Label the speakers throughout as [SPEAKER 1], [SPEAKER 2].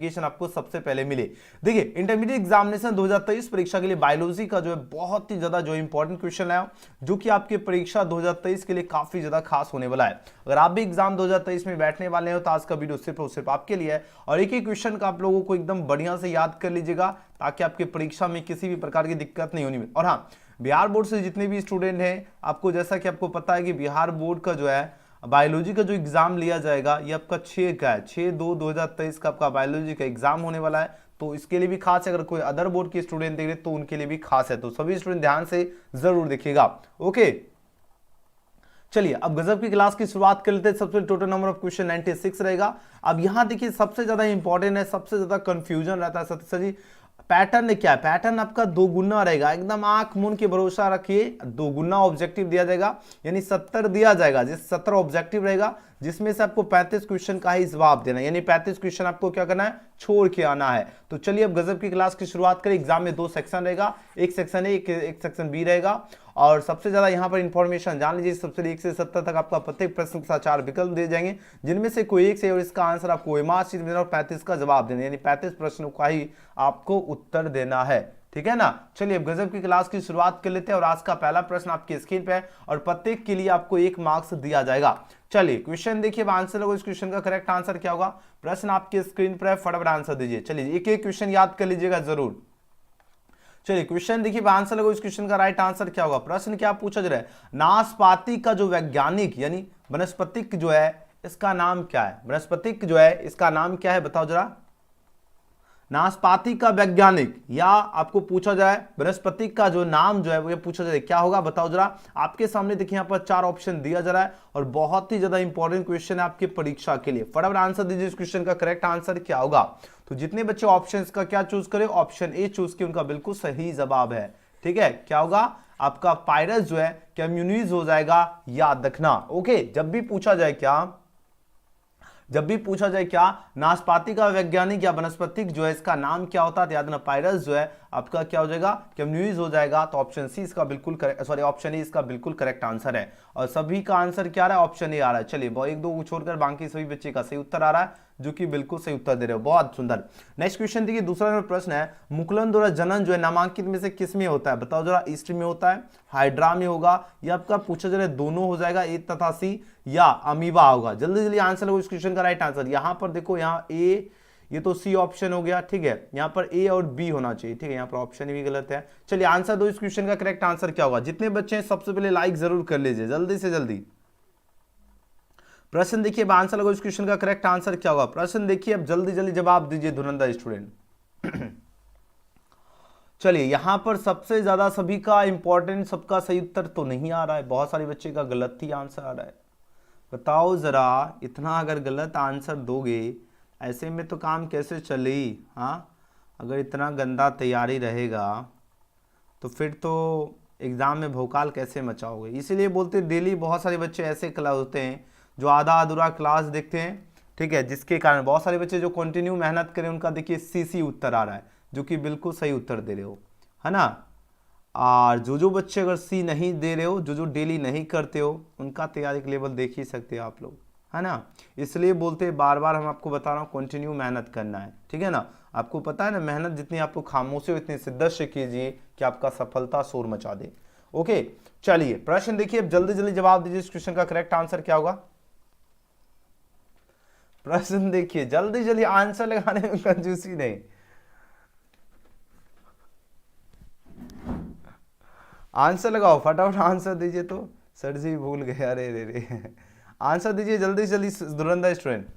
[SPEAKER 1] Notification आपको सबसे पहले मिले। देखिए इंटरमीडिएट एग्जामिनेशन 2023 परीक्षा के लिए बायोलॉजी का जो है बहुत ही ज्यादा जो इंपॉर्टेंट क्वेश्चन है, जो कि आपकी परीक्षा 2023 के लिए काफी ज्यादा खास होने वाला है। अगर आप भी एग्जाम 2023 में बैठने वाले हो तो आज का वीडियो सिर्फ और सिर्फ आपके लिए है, और एक ही क्वेश्चन का आप लोगों को एकदम बढ़िया से याद कर लीजिएगा ताकि आपकी परीक्षा में किसी भी प्रकार की दिक्कत नहीं होनी। और हाँ, बिहार बोर्ड से जितने भी स्टूडेंट हैं, आपको जैसा कि आपको पता है कि बिहार बोर्ड का जो है बायोलॉजी का जो एग्जाम लिया जाएगा ये आपका 6 का है, 6/2/2023 का आपका बायोलॉजी का एग्जाम होने वाला है। तो इसके लिए भी खास है, अगर कोई अदर बोर्ड के स्टूडेंट देख रहे तो उनके लिए भी खास है, तो सभी स्टूडेंट ध्यान से जरूर देखिएगा। ओके, चलिए अब गजब की क्लास की शुरुआत कर लेते हैं। सबसे टोटल नंबर ऑफ क्वेश्चन 96 रहेगा। अब यहां देखिए सबसे ज्यादा इंपॉर्टेंट है, सबसे ज्यादा कंफ्यूजन रहता है सर जी पैटर्न क्या है। पैटर्न आपका दोगुना रहेगा, एकदम आंख मूंद के भरोसा रखिए, दोगुना ऑब्जेक्टिव दिया जाएगा, यानी 70 दिया जाएगा, जिस 70 ऑब्जेक्टिव रहेगा, जिसमें से आपको 35 क्वेश्चन का ही जवाब देना है, यानी 35 क्वेश्चन आपको क्या करना है, छोड़ के आना है। तो चलिए अब गजब की क्लास की शुरुआत करें। एग्जाम में 2 सेक्शन रहेगा, एक सेक्शन ए, एक सेक्शन बी रहेगा। और सबसे ज्यादा यहां पर इंफॉर्मेशन जान लीजिए, सबसे 1 से 70 तक आपका प्रत्येक प्रश्न के साथ 4 विकल्प दिए जाएंगे, जिनमें से कोई एक से और इसका आंसर आपको ओएमआर शीट में और 35 का जवाब देना, यानी 35 प्रश्नों का ही आपको उत्तर देना है। ठीक है ना। चलिए अब गजब की क्लास की शुरुआत कर लेते हैं, और आज का पहला प्रश्न आपकी स्क्रीन पे है, और प्रत्येक के लिए आपको 1 मार्क्स दिया जाएगा। चलिए क्वेश्चन देखिए, आंसर होगा, इस क्वेश्चन का करेक्ट आंसर क्या होगा। प्रश्न आपकी स्क्रीन पर है, फटाफट आंसर दीजिए। चलिए एक एक क्वेश्चन याद कर लीजिएगा जरूर। चलिए क्वेश्चन देखिए, आंसर लगो, इस क्वेश्चन का राइट आंसर क्या होगा। प्रश्न क्या पूछा जा रहा है, नाशपाती का जो वैज्ञानिक यानी वनस्पतिक जो है इसका नाम क्या है। वनस्पतिक जो है इसका नाम क्या है, बताओ जरा। नाशपाती का वैज्ञानिक, या आपको पूछा जाए वनस्पति का जो नाम जो है वो पूछा जाए, क्या होगा बताओ जरा। आपके सामने देखिए यहाँ पर 4 ऑप्शन दिया जा रहा है, और बहुत ही ज्यादा इंपॉर्टेंट क्वेश्चन है आपकी परीक्षा के लिए। फटाफट आंसर दीजिए, इस क्वेश्चन का करेक्ट आंसर क्या होगा। तो जितने बच्चे ऑप्शन का क्या चूज करें, ऑप्शन ए चूज किए, उनका बिल्कुल सही जवाब है। ठीक है, क्या होगा आपका पायरस जो है कम्युनिज हो जाएगा, याद रखना। ओके, जब भी पूछा जाए क्या नाशपाती का वैज्ञानिक या वनस्पतिक जो है इसका नाम क्या होता है, याद रखना पायरस जो है आपका क्या हो जाएगा, कम्युनिज हो जाएगा। तो ऑप्शन सी इसका बिल्कुल ऑप्शन ए इसका बिल्कुल करेक्ट आंसर है, और सभी का आंसर क्या आ रहा है, ऑप्शन ए आ रहा है। चलिए 1-2 को छोड़कर बाकी सभी बच्चे का सही उत्तर आ रहा है, जो कि बिल्कुल सही उत्तर दे रहे हो, बहुत सुंदर। नेक्स्ट क्वेश्चन देखिए, दूसरा नंबर प्रश्न है, मुकुलन द्वारा जनन जो है नामांकित में से किस में होता है, बताओ जरा। ईस्ट में होता है, हाइड्रा में होगा, या आपका पूछा जा रहा है दोनों हो जाएगा, ए तथा सी, या अमीबा होगा। जल्दी जल्दी आंसर लो, इस क्वेश्चन का राइट आंसर। यहां पर देखो, यहाँ ए, ये तो सी ऑप्शन हो गया, ठीक है, यहां पर ए और बी होना चाहिए, ठीक है, यहां पर ऑप्शन भी गलत है। चलिए आंसर दो, इस क्वेश्चन का करेक्ट आंसर क्या होगा। जितने बच्चे हैं सबसे पहले लाइक जरूर कर लीजिए, जल्दी से जल्दी। प्रश्न देखिए, अब आंसर लगो, इस क्वेश्चन का करेक्ट आंसर क्या होगा। प्रश्न देखिए, अब जल्दी जल्दी जवाब दीजिए धुरंधर स्टूडेंट। चलिए यहां पर सबसे ज्यादा सभी का इंपॉर्टेंट, सबका सही उत्तर तो नहीं आ रहा है, बहुत सारे बच्चे का गलत ही आंसर आ रहा है। बताओ जरा, इतना अगर गलत आंसर दोगे ऐसे में तो काम कैसे चलेगी। हाँ, अगर इतना गंदा तैयारी रहेगा तो फिर तो एग्जाम में भौकाल कैसे मचाओगे। इसीलिए बोलते डेली बहुत सारे बच्चे ऐसे क्लास होते हैं जो आधा अधूरा क्लास देखते हैं, ठीक है, जिसके कारण बहुत सारे बच्चे जो कंटिन्यू मेहनत करें उनका देखिए सी उत्तर आ रहा है, जो कि बिल्कुल सही उत्तर दे रहे हो, है ना। और जो बच्चे अगर सी नहीं दे रहे हो, जो डेली नहीं करते हो, उनका तैयारी का लेवल देख ही सकते हो आप लोग, है ना। इसलिए बोलते बार बार हम आपको बता रहा हूँ कंटिन्यू मेहनत करना है, ठीक है ना। आपको पता है ना, मेहनत जितनी आपको खामोशी उतनी शिद्दत से कीजिए कि आपका सफलता शोर मचा दे। ओके, चलिए प्रश्न देखिए, अब जल्दी जल्दी जवाब दीजिए, इस क्वेश्चन का करेक्ट आंसर क्या होगा। प्रश्न देखिए, जल्दी जल्दी आंसर लगाने में कंजूसी नहीं। आंसर लगाओ, फटाफट आंसर दीजिए। तो सर जी भूल गए, अरे रे रे। आंसर दीजिए जल्दी जल्दी धुरंधर स्टूडेंट।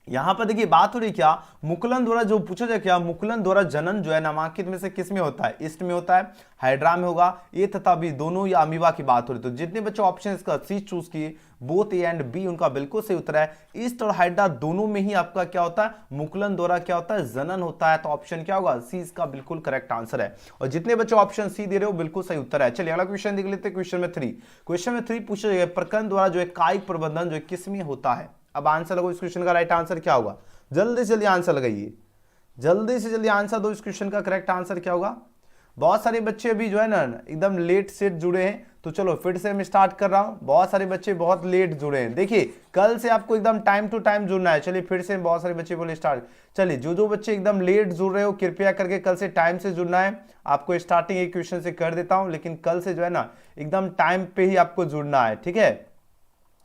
[SPEAKER 1] यहां पर देखिए बात हो रही क्या, मुकुलन द्वारा जो पूछा जाए, क्या मुकुलन द्वारा जनन जो है नामांकित में से किस में होता है, ईस्ट में होता है, हाइड्रा में होगा, ए तथा बी दोनों, या अमीबा की बात हो रही। तो जितने बच्चे ऑप्शन इसका सी चूज किए, बोथ ए एंड बी, उनका बिल्कुल सही उत्तर है। ईस्ट और हाइड्रा दोनों में ही आपका क्या होता है, मुकुलन द्वारा क्या होता है, जनन होता है। तो ऑप्शन क्या होगा, सी इसका बिल्कुल करेक्ट आंसर है। और जितने बच्चे ऑप्शन सी दे रहे हो बिल्कुल सही उत्तर है। चलिए अगला क्वेश्चन देख लेते हैं, क्वेश्चन में 3 पूछा जाएगा, प्रकरण द्वारा जो है कायिक प्रबंधन जो है किस में होता है। अब आंसर लगो, इस क्वेश्चन का राइट आंसर क्या होगा। जल्दी से जल्दी आंसर लगाइए, जल्दी से जल्दी आंसर दो, इस क्वेश्चन का करेक्ट आंसर क्या होगा। बहुत सारे बच्चे अभी जो है ना एकदम लेट से जुड़े हैं, तो चलो फिर से मैं स्टार्ट कर रहा हूं। बहुत सारे बच्चे बहुत लेट जुड़े हैं, देखिए कल से आपको एकदम टाइम टू टाइम जुड़ना है। चलिए फिर से बहुत सारे बच्चे बोले स्टार्ट। चलिए जो बच्चे एकदम लेट जुड़ रहे हो कृपया करके कल से टाइम से जुड़ना है। आपको स्टार्टिंग एक क्वेश्चन से कर देता हूं, लेकिन कल से जो है ना एकदम टाइम पे ही आपको जुड़ना है, ठीक है।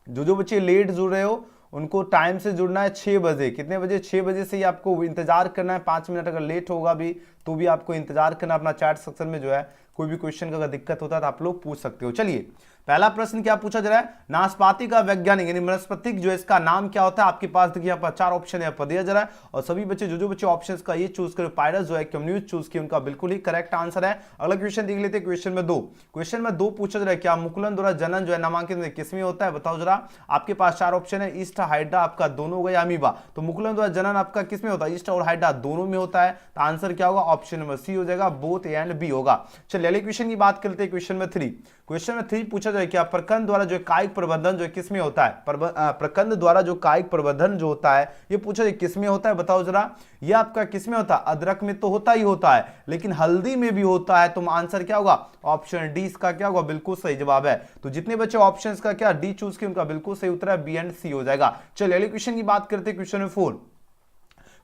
[SPEAKER 1] जो बच्चे लेट जुड़ रहे हो उनको टाइम से जुड़ना है 6 बजे। कितने बजे? 6 बजे से ही आपको इंतजार करना है। 5 मिनट अगर लेट होगा भी तो भी आपको इंतजार करना। अपना चैट सेक्शन में जो है कोई भी क्वेश्चन का अगर दिक्कत होता है तो आप लोग पूछ सकते हो। चलिए पहला प्रश्न क्या पूछा जा रहा है, नाशपाती का वैज्ञानिक यानी वनस्पतिक जो है इसका नाम क्या होता है। आपके पास देखिए यहाँ पर 4 ऑप्शन यहाँ पर दिया जा रहा है और सभी बच्चे जो बच्चे ऑप्शन का ये चूज करो पायरस जो है कम्युनिस्ट चूज किया, उनका बिल्कुल ही करेक्ट आंसर है। अगला क्वेश्चन देख लेते हैं। क्वेश्चन में दो पूछा जा रहा है, क्या मुकुलन द्वारा जनन जो है नामांकित किसमें होता है, बताओ जरा। आपके पास 4 ऑप्शन है, ईस्ट हाइड्रा आपका दोनों हो गया, अमीबा। तो मुकुलन द्वारा जनन आपका किसमें होता है, ईस्ट और हाइड्रा दोनों में होता है। तो आंसर क्या होगा, ऑप्शन नंबर सी हो जाएगा, बोथ ए एंड बी होगा। चलिए अगले क्वेश्चन की बात करते हैं। क्वेश्चन में 3 पूछा जाए, क्या प्रकंद द्वारा जो कायिक प्रबंधन जो किसमें होता है, प्रकंद द्वारा जो कायिक प्रबंधन जो होता है ये पूछा जाए किसमें होता है, बताओ जरा। ये आपका किसमें होता है, अदरक में तो होता ही होता है, लेकिन हल्दी में भी होता है। तो आंसर क्या होगा, ऑप्शन डी इसका क्या होगा, बिल्कुल सही जवाब है। तो जितने बच्चे ऑप्शंस का क्या डी चूज किए उनका बिल्कुल सही उत्तर है, बी एंड सी हो जाएगा। चलिए अगले क्वेश्चन की बात करते हैं।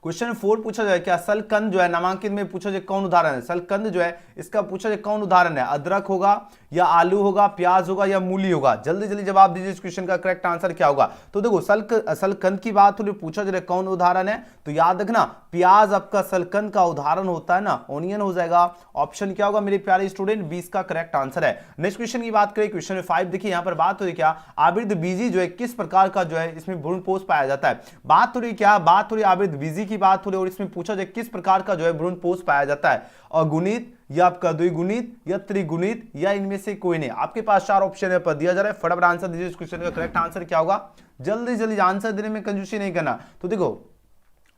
[SPEAKER 1] क्वेश्चन 4 पूछा जाए, क्या सलकंद जो है नामांकित में पूछा जाए कौन उदाहरण है। सलकंद जो है इसका पूछा जाए कौन उदाहरण है, अदरक होगा या आलू होगा, प्याज होगा या मूली होगा। जल्दी जल्दी जवाब दीजिए, इस क्वेश्चन का करेक्ट आंसर क्या होगा। तो देखो सलकंद की बात हो रही, पूछा जाए कौन उदाहरण है, तो याद रखना प्याज आपका सलकंद का उदाहरण होता है ना, ओनियन हो जाएगा। ऑप्शन क्या होगा मेरे प्यारे स्टूडेंट, 20 का करेक्ट आंसर है। नेक्स्ट क्वेश्चन की बात करें, क्वेश्चन 5 देखिए यहाँ पर बात हो रही क्या, आवृत बीजी जो है किस प्रकार का जो है इसमें भ्रूणपोष पाया जाता है। बात हो रही क्या, बात हो रही आवृत बीजी की बात हो रही, और इसमें पूछा जाए किस प्रकार का जो है भ्रूणपोष पाया जाता है, अगुणित या आपका द्विगुणित या त्रिगुणित या इनमें से कोई नहीं। आपके पास 4 ऑप्शन है पर दिया जा रहा है, फटाफट आंसर दीजिए। इस क्वेश्चन का करेक्ट आंसर क्या होगा, जल्दी जल्दी आंसर देने में कंजूसी नहीं करना। तो देखो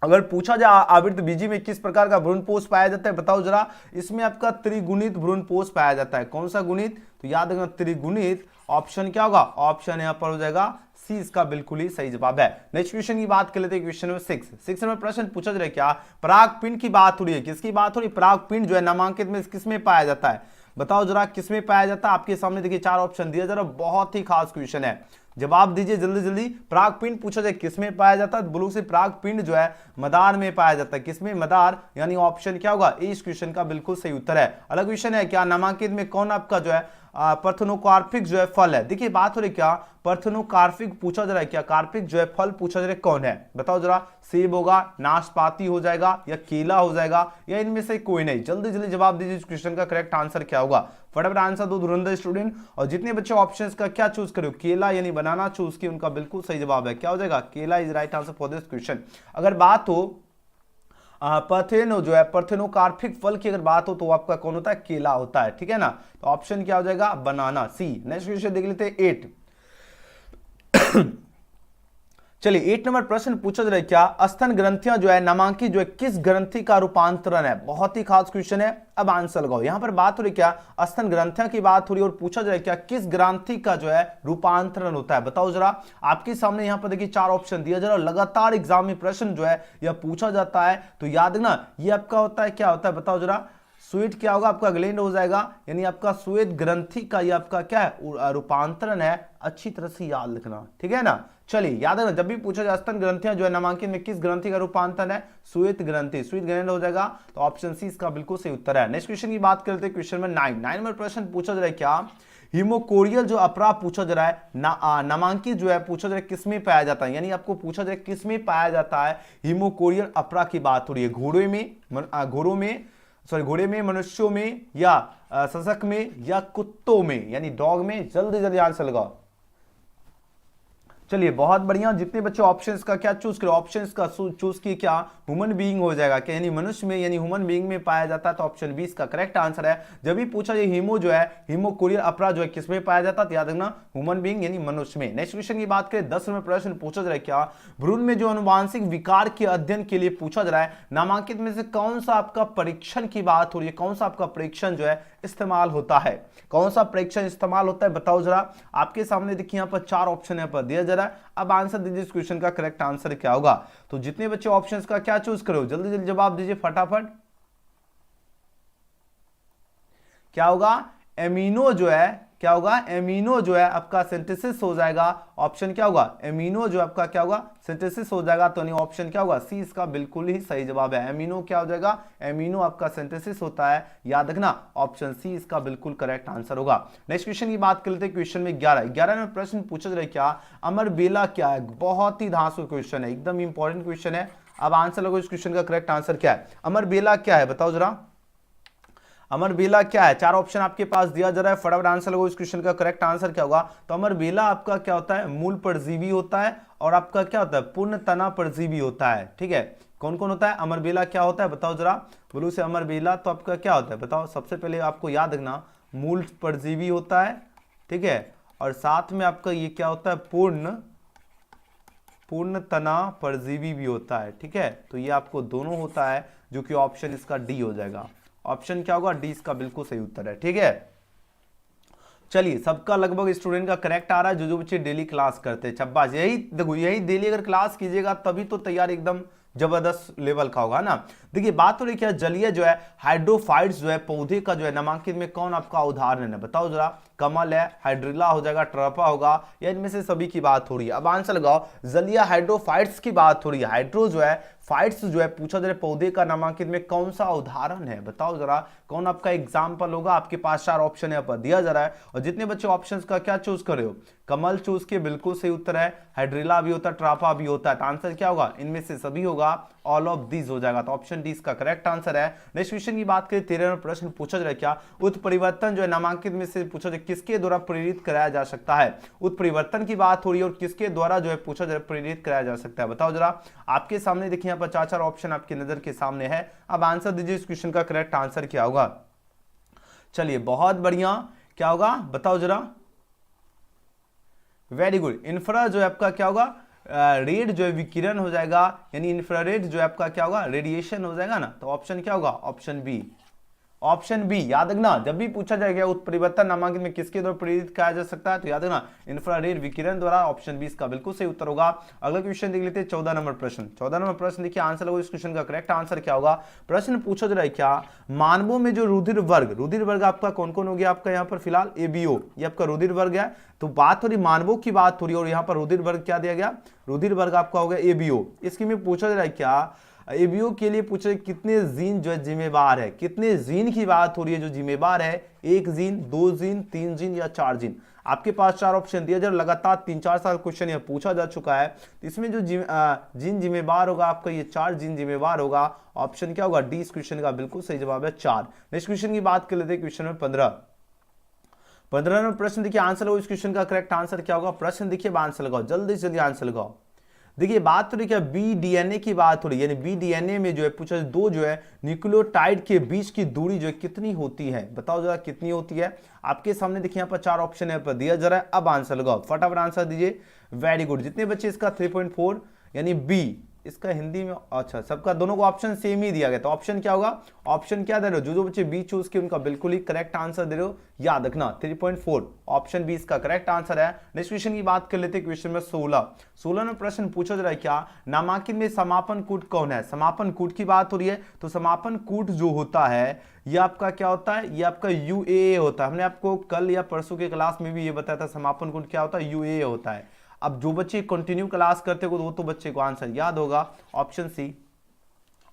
[SPEAKER 1] अगर पूछा जाए आवृत बीजी में किस प्रकार का भ्रूणपोष पाया जाता है, बताओ जरा। इसमें आपका त्रिगुणित भ्रूणपोष पाया जाता है। कौन सा गुणित, तो याद रखना त्रिगुणित। ऑप्शन क्या होगा, ऑप्शन यहां पर हो जाएगा सी, इसका बिल्कुल ही सही जवाब है। नेक्स्ट क्वेश्चन की बात कर लेते हैं। क्वेश्चन नंबर 6 में प्रश्न पूछा जा रहा है, क्या परागपिंड की बात हो रही है, किसकी बात हो रही है, परागपिंड जो है नामांकित में किसमें पाया जाता है, बताओ जरा किसमें पाया जाता है। आपके सामने देखिए 4 ऑप्शन दिया जा रहा है, बहुत ही खास क्वेश्चन है, जवाब दीजिए जल्दी जल्दी। परागपिंड पूछा जाए किसमें पाया जाता है, ब्लू से परागपिंड जो है मदार में पाया जाता है। किसमें, मदार, यानी ऑप्शन क्या होगा, इस क्वेश्चन का बिल्कुल सही उत्तर है। अलग क्वेश्चन है, क्या नामांकित में कौन आपका जो है पार्थेनोकार्पिक जो है फल है। देखिए बात हो रही क्या, पार्थेनोकार्पिक पूछा जा रहा है, क्या कार्पिक जो है फल पूछा जा रहा है कौन है, बताओ जरा। सेब होगा, नाशपाती हो जाएगा या केला हो जाएगा या इनमें से कोई नहीं। जल्दी जल्दी जवाब दीजिए, इस क्वेश्चन का करेक्ट आंसर क्या होगा, फटाफट आंसर दो धुरंधर स्टूडेंट। और जितने बच्चे ऑप्शंस का क्या चूज करो, केला यानी बनाना चूज किए, उनका बिल्कुल सही जवाब है, क्या हो जाएगा, केला is right answer for this question. अगर बात हो पार्थेनोकार्पिक फल की अगर बात हो तो आपका कौन होता है, केला होता है, ठीक है ना। तो ऑप्शन क्या हो जाएगा, बनाना, सी। नेक्स्ट क्वेश्चन देख लेते हैं 8। चलिए 8 नंबर प्रश्न पूछा जा रहा है, क्या स्तन ग्रंथियां जो है नामांकित जो है किस ग्रंथि का रूपांतरण है। बहुत ही खास क्वेश्चन है, अब आंसर लगाओ। यहां पर बात हो रही क्या, स्तन ग्रंथियां की बात हो रही है और पूछा जा रहा है क्या किस ग्रंथि का जो है रूपांतरण होता है, बताओ जरा। आपके सामने यहां पर देखिए 4 ऑप्शन दिया जा रहा है, लगातार एग्जाम में प्रश्न जो है यह पूछा जाता है। तो याद ना ये आपका होता है, क्या होता है बताओ जरा। स्वेट क्या होगा, आपका ग्लैंड हो जाएगा, यानी आपका स्वेत ग्रंथि का ये आपका क्या है, रूपांतरण है। अच्छी तरह से याद रखना, ठीक है ना। चलिए याद रखना, जब भी पूछा जाए स्तन ग्रंथियां जो है नामांकित में किस ग्रंथि का रूपांतरण है, स्वेत ग्रंथि, स्वेत ग्लैंड हो जाएगा। तो ऑप्शन सी इसका बिल्कुल सही उत्तर है। नेक्स्ट क्वेश्चन की बात करते हैं। क्वेश्चन में 9 में प्रश्न पूछा जा रहा है, क्या हीमोकोरियल जो अपरा पूछा जा रहा है नामांकित जो है पूछा जा रहा है किसमें पाया जाता है, यानी आपको पूछा जा रहा है किसमें पाया जाता है हीमोकोरियल अपरा की बात हो रही है। घोड़े में, मनुष्यों में या सशक में या कुत्तों में, यानी डॉग में। जल्दी जल्दी आंसर लगाओ। चलिए बहुत बढ़िया, जितने बच्चे ऑप्शंस का क्या चूज करो, ऑप्शंस का चूज किए, क्या ह्यूमन बीइंग हो जाएगा, क्या यानी मनुष्य में, यानी ह्यूमन बीइंग में पाया जाता है। तो ऑप्शन 20 का करेक्ट आंसर है। जब भी पूछा जाए हीमो जो है हीमोकोरियल अपरा जो है किसमें पाया जाता है, तो याद रखना ह्यूमन बीइंग यानी मनुष्य में। नेक्स्ट क्वेश्चन की बात करें, 10 में प्रश्न पूछा जा रहा है, क्या भ्रूण में जो अनुवांशिक विकार के अध्ययन के लिए पूछा जा रहा है नामांकित में से कौन सा आपका परीक्षण की बात हो रही है, कौन सा आपका परीक्षण जो है इस्तेमाल होता है, कौन सा परीक्षण इस्तेमाल होता है, बताओ जरा। आपके सामने देखिए यहाँ पर 4 ऑप्शन यहाँ पर दिया जा रहा है। अब आंसर दीजिए, इस क्वेश्चन का करेक्ट आंसर क्या होगा। तो जितने बच्चे ऑप्शंस का क्या चूज करो, जल्दी जल्दी जवाब दीजिए फटाफट। क्या होगा, एमिनो जो है, क्या होगा, एमिनो जो है आपका सिंथेसिस हो जाएगा। ऑप्शन क्या होगा, एमिनो जो आपका क्या होगा, सिंथेसिस हो जाएगा। तो नहीं, ऑप्शन क्या होगा, सी इसका बिल्कुल ही सही जवाब है। एमिनो क्या हो जाएगा, एमिनो आपका सिंथेसिस होता है, याद रखना ऑप्शन सी इसका बिल्कुल करेक्ट आंसर होगा। नेक्स्ट क्वेश्चन की बात कर लेते हैं। क्वेश्चन में 11 में प्रश्न पूछा जाए क्या, अमर बेला क्या है। बहुत ही धांसू क्वेश्चन है, एकदम इंपॉर्टेंट क्वेश्चन है। अब आंसर लगो, इस क्वेश्चन का करेक्ट आंसर क्या है, अमर बेला क्या है, बताओ जरा। अमर बेला क्या है, चार ऑप्शन आपके पास दिया जा रहा है, फटाफट आंसर लगो, इस क्वेश्चन का करेक्ट आंसर क्या होगा। तो अमर बेला आपका क्या होता है, मूल परजीवी होता है, और आपका क्या होता है, पूर्ण तना परजीवी होता है। ठीक है, कौन कौन होता है, अमर बेला क्या होता है, बताओ जरा। बोलू से अमर बेला तो आपका क्या होता है, बताओ। सबसे पहले आपको याद रखना, मूल परजीवी होता है, ठीक है, और साथ में आपका ये क्या होता है, पूर्ण तना परजीवी भी होता है। ठीक है, तो ये आपको दोनों होता है, जो कि ऑप्शन इसका डी हो जाएगा। ऑप्शन क्या होगा, डी इसका बिल्कुल सही उत्तर है। ठीक है, चलिए सबका लगभग स्टूडेंट का करेक्ट आ रहा है, जो जो बच्चे डेली क्लास करते हैं। शाबाश, यही देखो, यही डेली अगर क्लास कीजिएगा तभी तो तैयार एकदम जबरदस्त लेवल का होगा ना। देखिए बात हो रही क्या, जलीय जो है हाइड्रोफाइट्स जो है पौधे का जो है नामांकित में कौन आपका उदाहरण है, बताओ जरा। कमल है, हाइड्रिला हो जाएगा, ट्रपा होगा, या इनमें से सभी की बात हो रही है। अब आंसर लगाओ, जलीय हाइड्रोफाइट्स की बात हो रही है। हाइड्रो जो है, फाइट्स जो है, पूछा जा रहा है पौधे का नामांकित में कौन सा उदाहरण है, बताओ जरा। कौन आपका एग्जाम्पल होगा, आपके पास चार ऑप्शन यहाँ पर दिया जा रहा है, और जितने बच्चे ऑप्शंस का क्या चूज कर रहे हो, कमल चूज के बिल्कुल सही उत्तर है, हाइड्रिला भी होता है, ट्राफा भी होता है। तो आंसर क्या होगा, इनमें से सभी होगा, ऑल ऑफ दीज हो जाएगा। तो ऑप्शन डी इसका करेक्ट आंसर है। नेक्स्ट क्वेश्चन की बात करें, 13 प्रश्न पूछा जा रहा है क्या, उत्परिवर्तन जो है नामांकित में से पूछा जाए किसके द्वारा प्रेरित कराया जा सकता है। उत्परिवर्तन की बात हो रही है, और किसके द्वारा जो है पूछा जा रहा है प्रेरित कराया जा सकता है, बताओ जरा। आपके सामने देखिए यहाँ पर चार चार ऑप्शन आपकी नजर के सामने है। अब आंसर दीजिए, इस क्वेश्चन का करेक्ट आंसर क्या होगा। चलिए बहुत बढ़िया, क्या होगा बताओ जरा। वेरी गुड, इंफ्रा जो है आपका क्या होगा, रेड जो है विकिरण हो जाएगा, यानी इंफ्रारेड जो है आपका क्या होगा, रेडिएशन हो जाएगा ना। तो ऑप्शन क्या होगा, ऑप्शन बी। ऑप्शन बी याद रखना, जब भी पूछा जाएगा उत्परिवर्तन नामांकित में किसके द्वारा प्रेरित किया जा सकता है, तो याद रखना इंफ्रारेड विकिरण द्वारा। ऑप्शन बी इसका बिल्कुल सही उत्तर होगा। अगला क्वेश्चन देख लेते हैं, 14 नंबर प्रश्न। 14 नंबर प्रश्न देखिए, आंसर लगो, इस क्वेश्चन का करेक्ट आंसर क्या होगा। प्रश्न पूछा जा रहा है क्या, मानवों में जो रुधिर वर्ग आपका कौन कौन हो गया, आपका यहाँ पर फिलहाल एबीओ, ये आपका रुधिर वर्ग है। तो बात हो रही मानवों की बात हो रही है, और यहाँ पर रुधिर वर्ग क्या दिया गया, रुधिर वर्ग आपका हो गया एबीओ। इसकी में पूछा जा रहा है क्या, एबीओ के लिए पूछे कितने जीन जो है जिम्मेवार है, कितने जीन की बात हो रही है जो जिम्मेवार है, एक जीन, दो जीन, तीन जीन या चार जीन। आपके पास चार ऑप्शन दिया जाए, लगातार 3-4 साल क्वेश्चन यह पूछा जा चुका है। तो इसमें जो जीन जिम्मेवार होगा आपका, ये चार जीन जिम्मेवार होगा। ऑप्शन क्या होगा, डी इस क्वेश्चन का बिल्कुल सही जवाब है, 4। नेक्स्ट क्वेश्चन की बात कर लेते हैं, क्वेश्चन में 15 नंबर प्रश्न देखिए, आंसर लगाओ, इस क्वेश्चन का करेक्ट आंसर क्या होगा। प्रश्न देखिए, आंसर लगाओ, जल्दी से जल्दी आंसर लगाओ। देखिए बात हो रही क्या, बी डीएनए की बात हो रही है, यानी बी डीएनए में जो है पूछा दो जो है न्यूक्लियोटाइड के बीच की दूरी जो है कितनी होती है, बताओ जरा कितनी होती है। आपके सामने देखिए यहाँ पर चार ऑप्शन है पर दिया जा रहा है। अब आंसर लगाओ, फटाफट आंसर दीजिए। वेरी गुड, जितने बच्चे इसका 3.4 यानी बी, इसका हिंदी में अच्छा, सबका दोनों को ऑप्शन सेम ही दिया गया। तो ऑप्शन क्या होगा, ऑप्शन क्या दे रहे हो, जो जो बच्चे बी चूज किए उनका बिल्कुल ही करेक्ट आंसर दे रहे हो, याद रखना 3.4, ऑप्शन बी इसका करेक्ट आंसर है। नेक्स्ट क्वेश्चन की बात कर लेते हैं, क्वेश्चन में 16 में प्रश्न पूछा जा रहा है क्या, नामांकित में समापन कूट कौन है। समापन कूट की बात हो रही है, तो समापन कूट जो होता है ये आपका क्या होता है, ये आपका यूएए होता है। हमने आपको कल या परसों के क्लास में भी ये बताया था, समापन कूट क्या होता है, यूएए होता है। अब जो बच्चे कंटिन्यू क्लास करते हो वो तो बच्चे को आंसर याद होगा, ऑप्शन सी।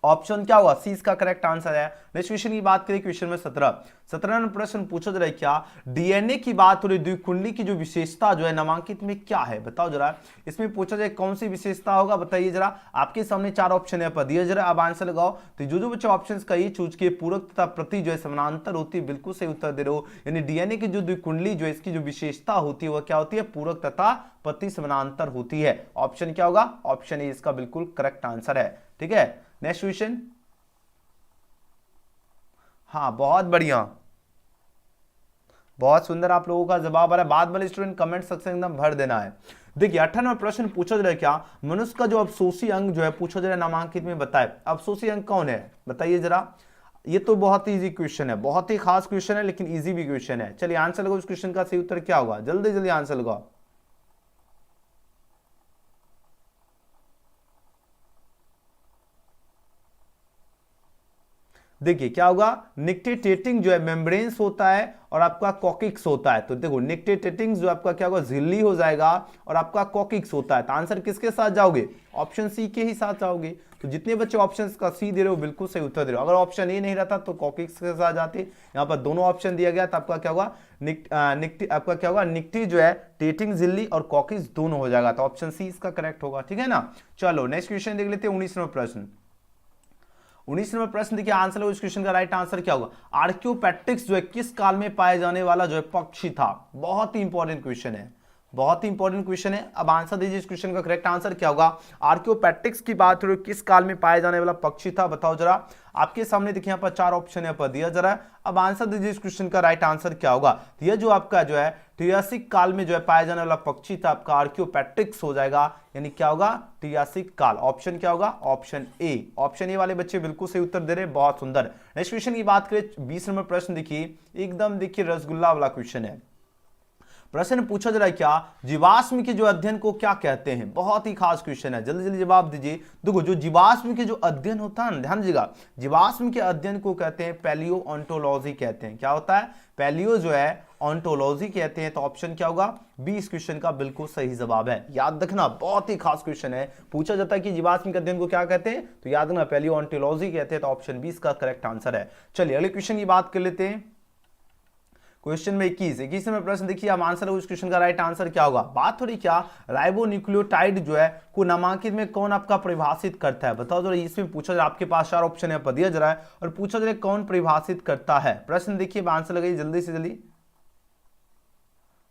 [SPEAKER 1] ऑप्शन क्या होगा, सी इसका करेक्ट आंसर है। नेक्स्ट क्वेश्चन की बात करें, क्वेश्चन में 17 में प्रश्न पूछा जा रहा है क्या, डीएनए की बात हो रही, द्विकुंडली की जो विशेषता जो है नामांकित में क्या है, बताओ जरा। इसमें पूछा जाए कौन सी विशेषता होगा, बताइए जरा। आपके सामने चार ऑप्शन है पर दिया जरा, अब आंसर लगाओ। तो जो जो बच्चे ऑप्शन का ये चूज किए, पूरक तथा प्रति जो है समानांतर होती है, बिल्कुल सही उत्तर दे रहे हो। यानी डीएनए की जो द्विकुंडली जो है इसकी जो विशेषता होती है वह क्या होती है, पूरक तथा प्रति समानांतर होती है। ऑप्शन क्या होगा, ऑप्शन ए इसका बिल्कुल करेक्ट आंसर है। ठीक है, नेक्स्ट क्वेश्चन। हाँ बहुत बढ़िया, बहुत सुंदर आप लोगों का जवाब आ रहा है। बाद वाले स्टूडेंट कमेंट सेक्शन एकदम भर देना है। देखिए 18वां प्रश्न पूछा जा रहा है क्या, मनुष्य का जो अफसोसी अंग जो है पूछा जा रहा है नामांकित में बताए। अफसोसी अंग कौन है, बताइए जरा। ये तो बहुत ही इजी क्वेश्चन है, बहुत ही खास क्वेश्चन है, लेकिन इजी भी क्वेश्चन है। चलिए आंसर लगाओ, इस क्वेश्चन का सही उत्तर क्या होगा, जल्दी जल्दी आंसर लगाओ। देखिए क्या होगा, निक्टेटेटिंग जो है मेम्ब्रेन्स होता है और आपका कॉकिक्स होता है। तो देखो निक्टेटेटिंग जो आपका क्या होगा, झिल्ली हो जाएगा और आपका कॉकिक्स होता है। तो आंसर किसके साथ जाओगे, ऑप्शन सी के ही साथ जाओगे। तो जितने बच्चे ऑप्शन का सी दे रहे हो बिल्कुल सही उत्तर दे रहे हो। अगर ऑप्शन ए नहीं रहता तो कॉकिक्स के साथ जाते। यहाँ पर दोनों ऑप्शन दिया गया तो आपका क्या होगा, आपका क्या होगा, निक्टी जो है टेटिंग झिल्ली और कॉकिक्स दोनों हो जाएगा। तो ऑप्शन सी इसका करेक्ट होगा, ठीक है ना। चलो नेक्स्ट क्वेश्चन देख लेते हैं, 19 नंबर प्रश्न। 19 नंबर प्रश्न देखिए, आंसर है, इस क्वेश्चन का राइट आंसर क्या होगा। आर्क्योपेट्रिक्स जो है किस काल में पाए जाने वाला जो है पक्षी था। बहुत ही इंपॉर्टेंट क्वेश्चन है, बहुत ही इंपॉर्टेंट क्वेश्चन है। अब आंसर दीजिए, इस क्वेश्चन का करेक्ट आंसर क्या होगा। आर्क्योपेट्रिक्स की बात हो रही है, किस काल में पाया जाने वाला पक्षी था, बताओ जरा। आपके सामने देखिए यहाँ पर 4 ऑप्शन यहाँ पर दिया जरा। अब आंसर दीजिए, इस क्वेश्चन का राइट आंसर क्या होगा। तो यह जो आपका जो है ट्रियासिक काल में जो है पाया जाने वाला पक्षी था, आपका आर्क्योपेट्रिक्स हो जाएगा, यानी क्या होगा, ट्रियासिक काल। ऑप्शन क्या होगा, ऑप्शन ए। ऑप्शन ए वाले बच्चे बिल्कुल सही उत्तर दे रहे हैं, बहुत सुंदर। नेक्स्ट क्वेश्चन की बात करें, 20 नंबर प्रश्न देखिए, एकदम देखिए रसगुल्ला वाला क्वेश्चन है। प्रश्न पूछा जा रहा है क्या, जीवाश्म के जो अध्ययन को क्या कहते हैं। बहुत ही खास क्वेश्चन है, जल्दी जल्दी जवाब दीजिए। देखो जो जीवाश्म के जो अध्ययन होता है, ध्यान दीजिएगा, जीवाश्म के अध्ययन को कहते हैं पैलियोओंटोलॉजी कहते हैं। क्या होता है, पैलियो जो है ऑन्टोलॉजी कहते हैं। तो ऑप्शन क्या होगा, बी इस क्वेश्चन का बिल्कुल सही जवाब है। याद रखना, बहुत ही खास क्वेश्चन है। पूछा जाता है कि जीवाश्म के अध्ययन को क्या कहते हैं, तो याद रखना पैलियोओंटोलॉजी कहते हैं। तो ऑप्शन बी इसका करेक्ट आंसर है। चलिए अगले क्वेश्चन की बात कर लेते हैं। क्वेश्चन में 21 में प्रश्न देखिए, अब आंसर उस क्वेश्चन का राइट आंसर क्या होगा। बात हो रही क्या, राइबोन्यूक्लियोटाइड जो है को नामांकित में कौन आपका परिभाषित करता है, बताओ जरा। इसमें पूछा जा रहा है, आपके पास 4 ऑप्शन है, दिया जा रहा है और पूछा जा रहा है कौन परिभाषित करता है। प्रश्न देखिए, आंसर लगाइए जल्दी से जल्दी।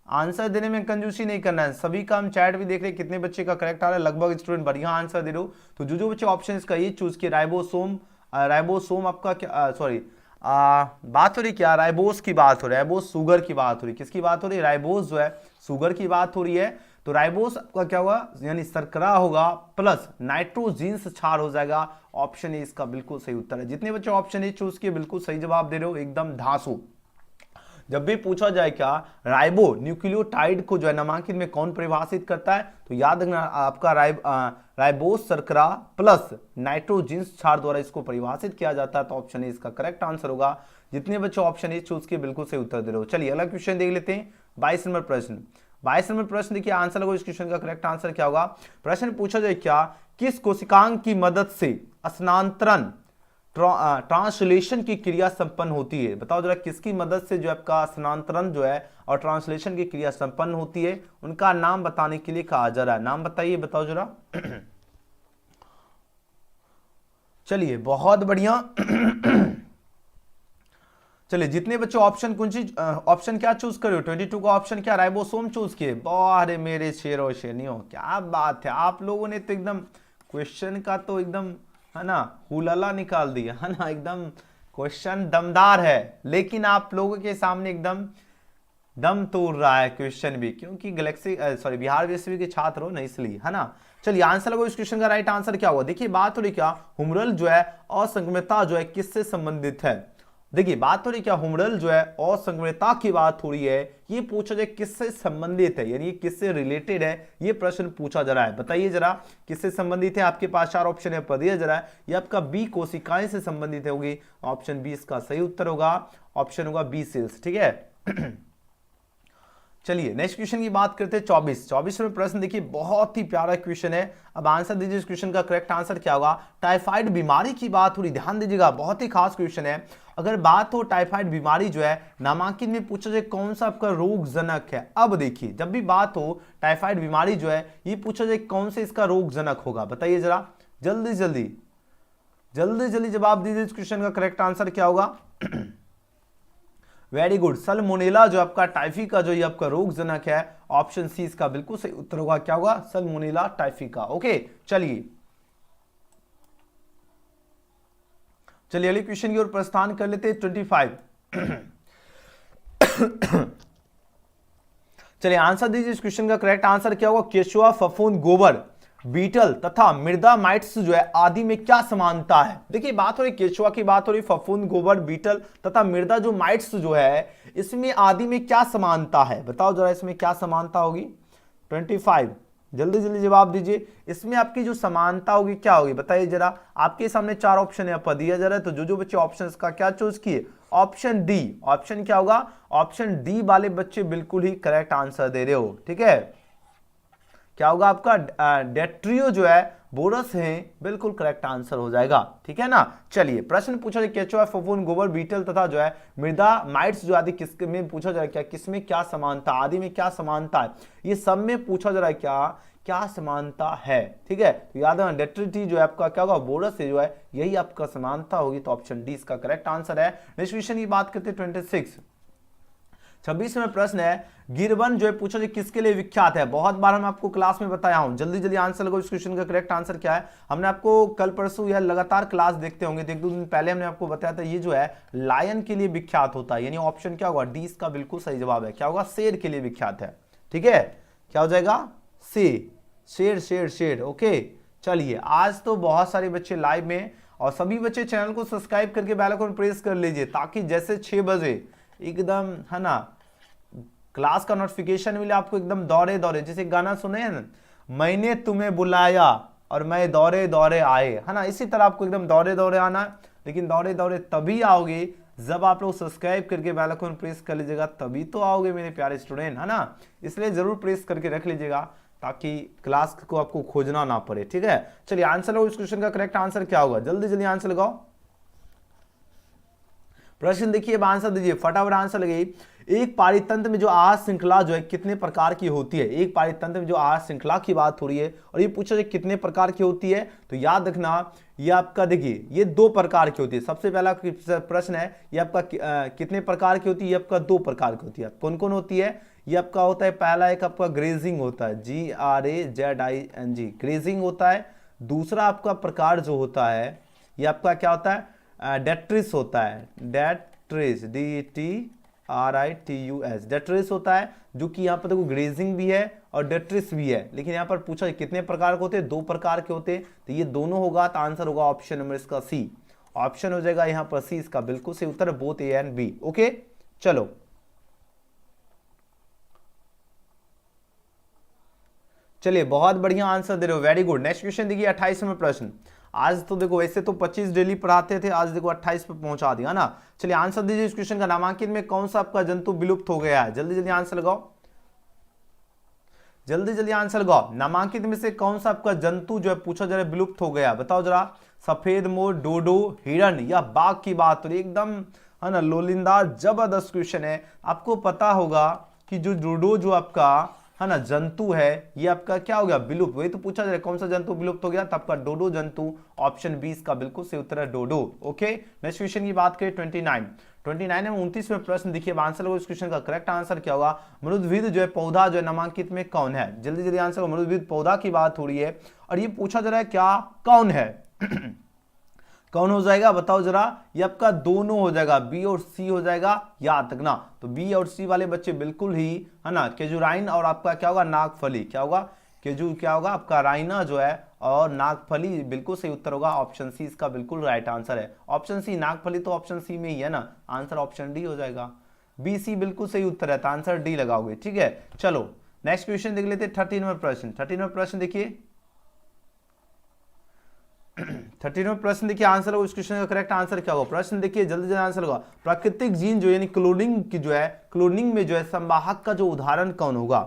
[SPEAKER 1] आंसर देने में कंजूसी नहीं करना है। सभी का हम चैट भी देख रहे हैं, कितने बच्चे का करेक्ट आ रहा है, लगभग स्टूडेंट बढ़िया आंसर दे रहे हो। तो जो बच्चे ऑप्शन का ये चूज किए, राइबोसोम आपका क्या, सॉरी बात हो रही क्या, राइबोस की बात हो रही है, राइबोस शुगर की बात हो रही है। किसकी बात हो रही है, राइबोस जो है शुगर की बात हो रही है। तो राइबोस का क्या होगा, यानी शर्करा होगा प्लस नाइट्रोजीन्स क्षार हो जाएगा। ऑप्शन ए इसका बिल्कुल सही उत्तर है। जितने बच्चे ऑप्शन ए चूज किए बिल्कुल सही जवाब दे रहे हो, एकदम धांसू। जब भी पूछा जाए क्या, राइबो न्यूक्लियोटाइड को जो है नामांकित में कौन परिभाषित करता है, तो याद रखना आपका राइबोस शर्करा प्लस नाइट्रोजिन्स क्षार द्वारा इसको परिभाषित किया जाता है। तो ऑप्शन ए इसका करेक्ट आंसर होगा। जितने बच्चे ऑप्शन ए चूज के बिल्कुल सही उत्तर दे रहे हो। चलिए अगला क्वेश्चन देख लेते हैं, 22 नंबर प्रश्न। 22 नंबर प्रश्न देखिए, आंसर लगो, इस क्वेश्चन का करेक्ट आंसर क्या होगा। प्रश्न पूछा जाए क्या, किस कोशिकांग की मदद से स्थानांतरण ट्रांसलेशन की क्रिया संपन्न होती है, बताओ जरा। किसकी मदद से जो आपका स्थानांतरण जो है और ट्रांसलेशन की क्रिया संपन्न होती है, उनका नाम बताने के लिए कहा जा रहा है। नाम बताइए, बताओ जरा। चलिए बहुत बढ़िया। चलिए जितने बच्चे ऑप्शन क्या चूज करे हो, 22 का ऑप्शन क्या, राइबोसोम चूज किए। अरे मेरे शेरों शेरनियों, क्या बात है, आप लोगों ने तो एकदम क्वेश्चन का तो एकदम है ना हुलाला निकाल दिया, है ना। एकदम क्वेश्चन दमदार है, लेकिन आप लोगों के सामने एकदम दम तोड़ रहा है क्वेश्चन भी, क्योंकि बिहार विश्वविद्यालय के छात्र हो ना, इसलिए, है ना। चलिए आंसर लगो, इस क्वेश्चन का राइट आंसर क्या हुआ। देखिए बात हो रही क्या, हुमरल जो है असंगतता जो है किससे संबंधित है। देखिए बात हो रही क्या, हुमरल जो है असंगतता की बात हो रही है। ये पूछा जाए किससे संबंधित है, यानी किससे रिलेटेड है, ये प्रश्न पूछा जा रहा है। बताइए जरा किससे संबंधित है। आपके पास 4 ऑप्शन है, पर दिया जा रहा है। ये आपका बी कोशिकाएं से संबंधित होगी। ऑप्शन बी इसका सही उत्तर होगा। ऑप्शन होगा बी सेल्स, ठीक है। चलिए नेक्स्ट क्वेश्चन की बात करते हैं, 24 में प्रश्न देखिए, बहुत ही प्यारा क्वेश्चन है। अब आंसर दीजिए, इस क्वेश्चन का करेक्ट आंसर क्या होगा। टाइफाइड बीमारी की बात हो रही, ध्यान दीजिएगा, बहुत ही खास क्वेश्चन है। अगर बात हो टाइफाइड बीमारी जो है नामांकित में पूछा जाए कौन सा आपका रोग जनक है। अब देखिए जब भी बात हो टाइफाइड बीमारी जो है, ये पूछा जाए कौन से इसका रोग जनक होगा, बताइए जरा जल्दी जल्दी जवाब दीजिए। इस क्वेश्चन का करेक्ट आंसर क्या होगा। वेरी गुड, सल्मोनेला जो आपका टाइफिका जो ये आपका रोग जनक है। ऑप्शन सी इसका बिल्कुल सही उत्तर होगा। क्या होगा, सल्मोनेला टाइफिका। ओके चलिए अगले क्वेश्चन की ओर प्रस्थान कर लेते हैं, 25। चलिए आंसर दीजिए, इस क्वेश्चन का करेक्ट आंसर क्या होगा। केचुआ, फफूंद, गोबर, बीटल तथा मृदा माइट्स जो है आदि में क्या समानता है। देखिए बात हो रही केचुआ की, बात हो रही फफूंद, गोबर, बीटल तथा मृदा जो माइट्स जो है, इसमें आदि में क्या समानता है, बताओ जरा इसमें क्या समानता होगी। 25 जल्दी जल्दी जवाब दीजिए। इसमें आपकी जो समानता होगी क्या होगी बताइए जरा। आपके सामने 4 ऑप्शन यहाँ पर दिया जा रहा है, तो जो बच्चे ऑप्शन का क्या चूज किए, ऑप्शन डी। ऑप्शन क्या होगा, ऑप्शन डी वाले बच्चे बिल्कुल ही करेक्ट आंसर दे रहे हो। ठीक है, क्या होगा आपका डेट्रियो जो है बोरस है, बिल्कुल करेक्ट आंसर हो जाएगा। ठीक है ना। चलिए प्रश्न पूछा जाए केचुआ, फफूंद, गोबर, बीटल तथा जो है मृदा माइट्स जो आदि किसके में पूछा जा रहा है, क्या किसमें क्या समानता, आदि में क्या समानता है, ये सब में पूछा जा रहा है क्या क्या समानता है। ठीक है, तो याद है डेट्रिटी जो है आपका क्या होगा, बोरस से जो है यही आपका समानता होगी, तो ऑप्शन डी इसका करेक्ट आंसर है। नेक्स्ट क्वेश्चन की बात करते हैं 26वें प्रश्न है, गिरवन जो है पूछा जाए किसके लिए विख्यात है। बहुत बार हम आपको क्लास में बताया हूं, जल्दी जल्दी आंसर लगाओ। इस क्वेश्चन का करेक्ट आंसर क्या है, हमने आपको कल परसों या लगातार क्लास देखते होंगे, एक दो दिन पहले हमने आपको बताया था, ये जो है लायन के लिए विख्यात होता है, यानी ऑप्शन क्या होगा, डी इसका बिल्कुल सही जवाब है। क्या होगा, शेर के लिए विख्यात है। ठीक है, क्या हो जाएगा, शेर शेर शेर। ओके, चलिए आज तो बहुत सारे बच्चे लाइव में, और सभी बच्चे चैनल को सब्सक्राइब करके बेल आइकन प्रेस कर लीजिए, ताकि जैसे 6 बजे एकदम है ना क्लास का नोटिफिकेशन मिले आपको, एकदम दौड़े दौड़े, जैसे गाना सुने हैं ना, मैंने तुम्हें बुलाया और मैं दौड़े दौड़े आए, है ना, इसी तरह आपको एकदम दौड़े दौड़े आना है। लेकिन दौड़े दौड़े तभी आओगे जब आप लोग सब्सक्राइब करके बेल आइकन प्रेस कर लीजिएगा, तभी तो आओगे मेरे प्यारे स्टूडेंट, है ना। इसलिए जरूर प्रेस करके रख लीजिएगा, ताकि क्लास को आपको खोजना ना पड़े। ठीक है, चलिए आंसर लगाओ। इस क्वेश्चन का करेक्ट आंसर क्या होगा, जल्दी जल्दी आंसर लगाओ। प्रश्न देखिए, आंसर दीजिए, फटाफट आंसर लगाइए। एक पारितंत्र में जो आहार श्रृंखला जो है कितने प्रकार की होती है। एक पारितंत्र में जो आहार श्रृंखला की बात हो रही है, और ये पूछा जाए कितने प्रकार की होती है, तो याद रखना ये आपका देखिए ये 2 प्रकार की होती है। सबसे पहला प्रश्न है, ये आपका कितने प्रकार की होती है, ये आपका 2 प्रकार की होती है। कौन कौन होती है, ये आपका होता है, पहला एक आपका ग्रेजिंग होता है, GRAZING, ग्रेजिंग होता है। दूसरा आपका प्रकार जो होता है, ये आपका क्या होता है, डेट्रिस होता है, डेट्रिस DETRITUS, डेट्रिस होता है, जो कि यहाँ पर देखो ग्रेजिंग भी है और डेट्रिस भी है। लेकिन यहाँ पर पूछा कितने प्रकार के होते हैं, 2 प्रकार के होते हैं, तो ये दोनों होगा, तो आंसर होगा ऑप्शन नंबर इसका सी। ऑप्शन हो जाएगा यहाँ पर सी, इसका बिल्कुल सही उत्तर, both A and B. Okay, चलो चलिए बहुत बढ़िया आंसर दे रहे हो, वेरी गुड। नेक्स्ट क्वेश्चन देखिए 28वां प्रश्न। आज तो देखो वैसे तो 25 डेली पढ़ाते थे, आज देखो 28 पे पहुंचा दिया ना। चलिए आंसर दीजिए, इस क्वेश्चन का नामांकित में कौन सा आपका जंतु विलुप्त हो गया है, जल्दी जल्दी आंसर लगाओ, जल्दी जल्दी आंसर लगाओ। नामांकित में से कौन सा आपका जंतु जो है पूछा जा रहा है विलुप्त हो गया, बताओ जरा। सफेद मोर, डोडो, हिरण या बाघ की बात हो रही, एकदम है ना लोलिंदा जबरदस्त क्वेश्चन है। आपको पता होगा कि जो डोडो जो आपका है ना जंतु है, ये आपका क्या हो गया, विलुप्त। वही तो पूछा जाए कौन सा जंतु विलुप्त हो गया, तो आपका डोडो जंतु, ऑप्शन 20 का बिल्कुल सही उत्तर है डोडो। ओके, नेक्स्ट क्वेश्चन की बात करें 29 में 29वें प्रश्न देखिए, आंसर लगो। इस क्वेश्चन का करेक्ट आंसर क्या होगा, मरुद्भिद जो है पौधा जो है नामांकित में कौन है, जल्दी जल्दी आंसर करो। मरुद्भिद पौधा की बात हो रही है, और ये पूछा जा रहा है क्या कौन है कौन हो जाएगा, बताओ जरा। ये आपका दोनों हो जाएगा, बी और सी हो जाएगा, याद रखना। तो बी और सी वाले बच्चे बिल्कुल ही है ना, केजुराइन और आपका क्या होगा, नागफली। क्या होगा, केजू क्या होगा आपका, राइना जो है, और नागफली बिल्कुल सही उत्तर होगा, ऑप्शन सी इसका बिल्कुल राइट आंसर है। ऑप्शन सी, नागफली तो ऑप्शन सी में ही है ना, आंसर ऑप्शन डी हो जाएगा। बी सी बिल्कुल सही उत्तर है, तो आंसर डी लगाओगे। ठीक है, चलो नेक्स्ट क्वेश्चन देख लेते 13वां प्रश्न। 13वां प्रश्न देखिए 13वां प्रश्न देखिए, आंसर होगा। इस क्वेश्चन का करेक्ट आंसर क्या होगा, प्रश्न देखिए जल्दी जल्दी आंसर होगा। प्राकृतिक जीन जो यानी क्लोनिंग की जो है, क्लोनिंग में जो है संवाहक का जो उदाहरण कौन होगा।